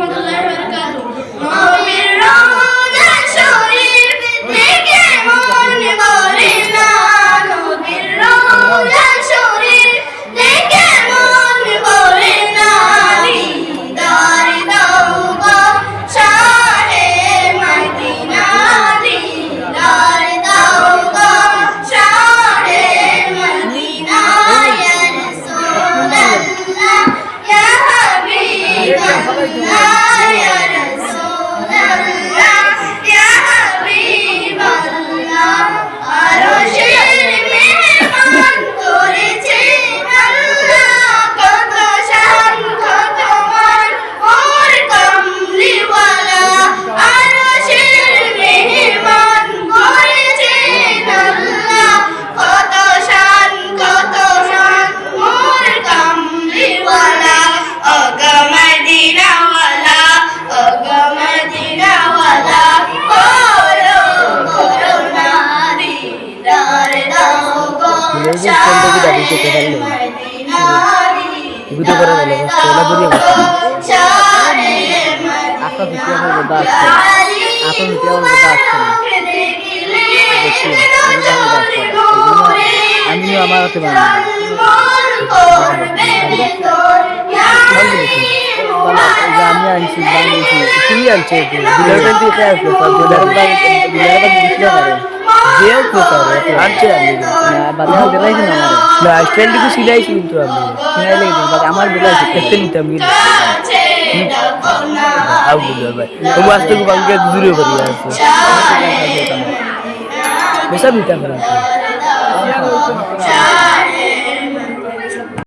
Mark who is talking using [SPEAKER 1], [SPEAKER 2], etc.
[SPEAKER 1] রহমতুল্লাহি ওয়া বারাকাতুহু। নবীর রওজা শরীফ দেখে মন ভরে না, নবীর রওজা শরীফ দেখে মন ভরে না। দিদার দাও গো শাহে মদিনা, দিদার দাও গো শাহে মদিনা। ইয়া রাসূলুল্লাহ ইয়া হাবিবাল্লাহ, ইয়া রাসূলুল্লাহ ইয়া হাবিবাল্লাহ। আরশের মেহমান করেছেন আল্লাহ, কত শান কত মান ওর কামলিওয়ালা। আরশের মেহমান করেছেন আল্লাহ, কত শান কত মান ওর কামলিওয়ালা। ওগো মদিনাওয়ালা, ওগো মদিনাওয়ালা, করো করুণা, দিদার দাও গো শাহে মদিনা, দিদার দাও গো শাহে মদিনা।
[SPEAKER 2] আমিও আমার হাতে বানাবো। আমি আনছি বানিয়েছি, তুমি আনছো সিলাইছি, কিন্তু আমি সিলাই লেগে আমার বেলা খেতে নিতাম আসতে বাংকে দূরে করি আসছে বেসা নিতাম।